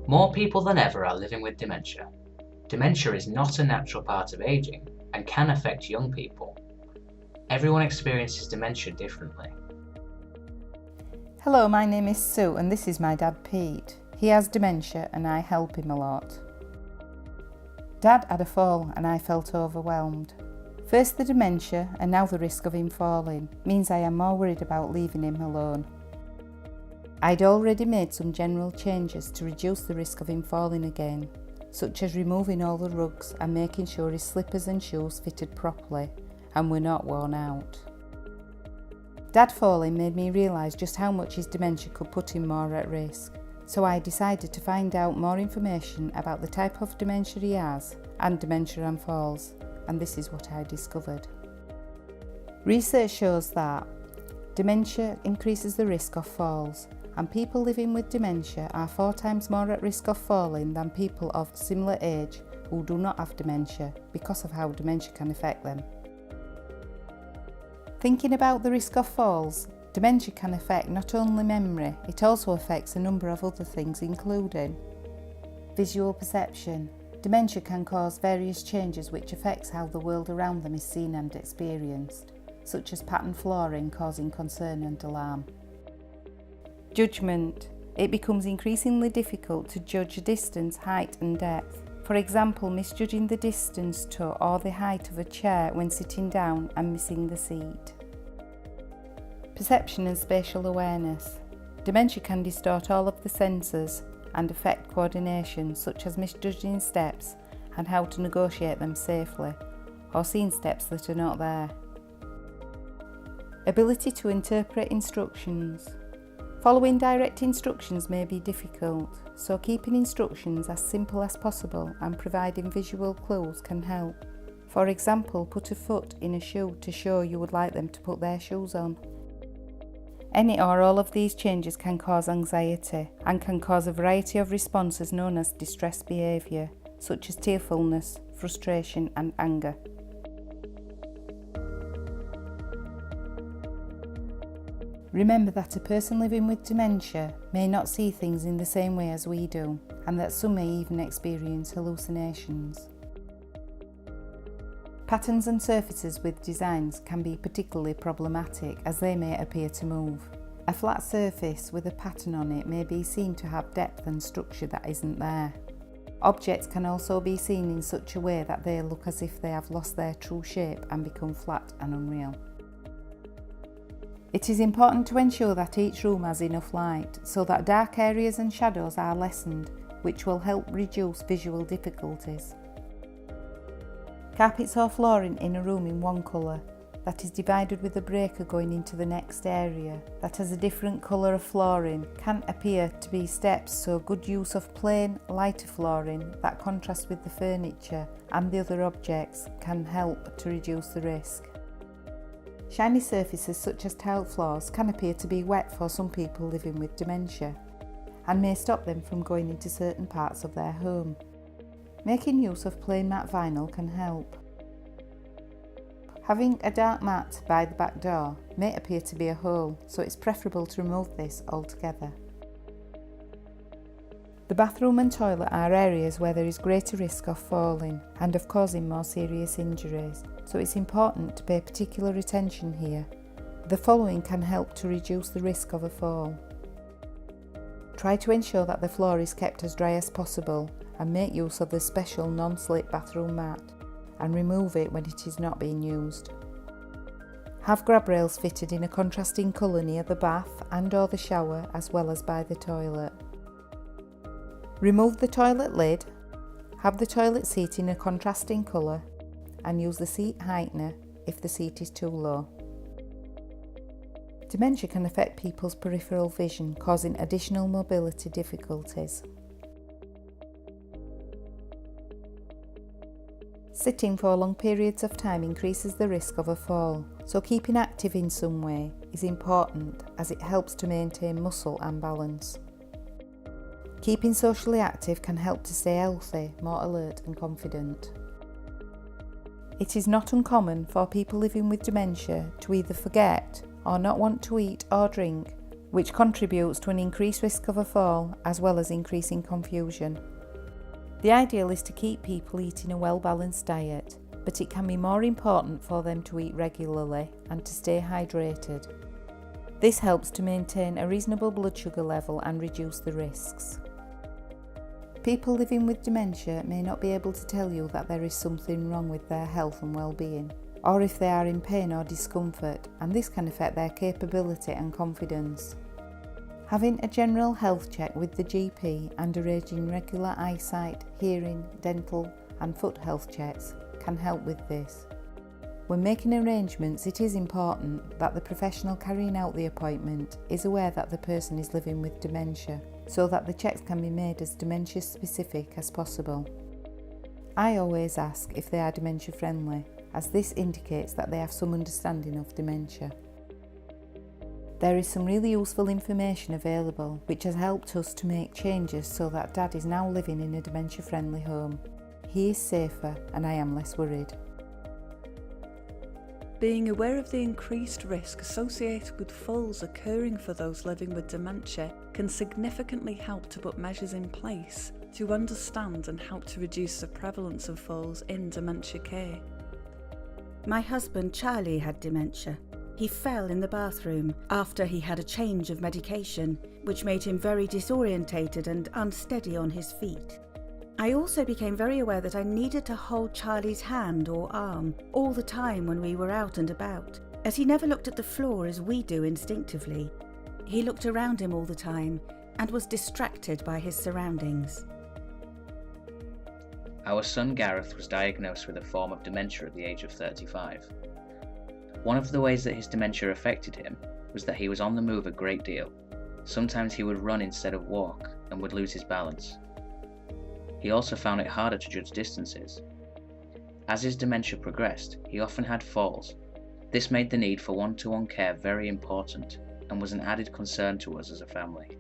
More people than ever are living with dementia. Dementia is not a natural part of aging and can affect young people. Everyone experiences dementia differently. Hello, my name is Sue and this is my dad Pete. He has dementia and I help him a lot. Dad had a fall and I felt overwhelmed. First the dementia and now the risk of him falling means I am more worried about leaving him alone. I'd already made some general changes to reduce the risk of him falling again, such as removing all the rugs and making sure his slippers and shoes fitted properly and were not worn out. Dad falling made me realise just how much his dementia could put him more at risk, so I decided to find out more information about the type of dementia he has and dementia and falls, and this is what I discovered. Research shows that dementia increases the risk of falls, and people living with dementia are 4 times more at risk of falling than people of similar age who do not have dementia because of how dementia can affect them. Thinking about the risk of falls, dementia can affect not only memory, it also affects a number of other things including visual perception. Dementia can cause various changes which affects how the world around them is seen and experienced, such as pattern flooring causing concern and alarm. Judgment. It becomes increasingly difficult to judge distance, height and depth. For example, misjudging the distance to or the height of a chair when sitting down and missing the seat. Perception and spatial awareness. Dementia can distort all of the senses and affect coordination, such as misjudging steps and how to negotiate them safely, or seeing steps that are not there. Ability to interpret instructions. Following direct instructions may be difficult, so keeping instructions as simple as possible and providing visual clues can help. For example, put a foot in a shoe to show you would like them to put their shoes on. Any or all of these changes can cause anxiety and can cause a variety of responses known as distress behaviour, such as tearfulness, frustration and anger. Remember that a person living with dementia may not see things in the same way as we do, and that some may even experience hallucinations. Patterns and surfaces with designs can be particularly problematic as they may appear to move. A flat surface with a pattern on it may be seen to have depth and structure that isn't there. Objects can also be seen in such a way that they look as if they have lost their true shape and become flat and unreal. It is important to ensure that each room has enough light so that dark areas and shadows are lessened, which will help reduce visual difficulties. Carpets or flooring in a room in one colour that is divided with a breaker going into the next area that has a different colour of flooring can appear to be steps, so good use of plain, lighter flooring that contrasts with the furniture and the other objects can help to reduce the risk. Shiny surfaces such as tile floors can appear to be wet for some people living with dementia and may stop them from going into certain parts of their home. Making use of plain matte vinyl can help. Having a dark mat by the back door may appear to be a hole, so it's preferable to remove this altogether. The bathroom and toilet are areas where there is greater risk of falling and of causing more serious injuries, so it's important to pay particular attention here. The following can help to reduce the risk of a fall. Try to ensure that the floor is kept as dry as possible and make use of the special non-slip bathroom mat and remove it when it is not being used. Have grab rails fitted in a contrasting colour near the bath and or the shower as well as by the toilet. Remove the toilet lid, have the toilet seat in a contrasting colour and use the seat heightener if the seat is too low. Dementia can affect people's peripheral vision, causing additional mobility difficulties. Sitting for long periods of time increases the risk of a fall, so keeping active in some way is important as it helps to maintain muscle and balance. Keeping socially active can help to stay healthy, more alert and confident. It is not uncommon for people living with dementia to either forget or not want to eat or drink which contributes to an increased risk of a fall as well as increasing confusion. The ideal is to keep people eating a well-balanced diet, but it can be more important for them to eat regularly and to stay hydrated. This helps to maintain a reasonable blood sugar level and reduce the risks. People living with dementia may not be able to tell you that there is something wrong with their health and well-being, or if they are in pain or discomfort, and this can affect their capability and confidence. Having a general health check with the GP and arranging regular eyesight, hearing, dental and foot health checks can help with this. When making arrangements, it is important that the professional carrying out the appointment is aware that the person is living with dementia, so that the checks can be made as dementia specific as possible. I always ask if they are dementia friendly, as this indicates that they have some understanding of dementia. There is some really useful information available which has helped us to make changes so that Dad is now living in a dementia friendly home. He is safer and I am less worried. Being aware of the increased risk associated with falls occurring for those living with dementia can significantly help to put measures in place to understand and help to reduce the prevalence of falls in dementia care. My husband Charlie had dementia. He fell in the bathroom after he had a change of medication, which made him very disorientated and unsteady on his feet. I also became very aware that I needed to hold Charlie's hand or arm all the time when we were out and about, as he never looked at the floor as we do instinctively. He looked around him all the time and was distracted by his surroundings. Our son Gareth was diagnosed with a form of dementia at the age of 35. One of the ways that his dementia affected him was that he was on the move a great deal. Sometimes he would run instead of walk and would lose his balance. He also found it harder to judge distances. As his dementia progressed, he often had falls. This made the need for one-to-one care very important and was an added concern to us as a family.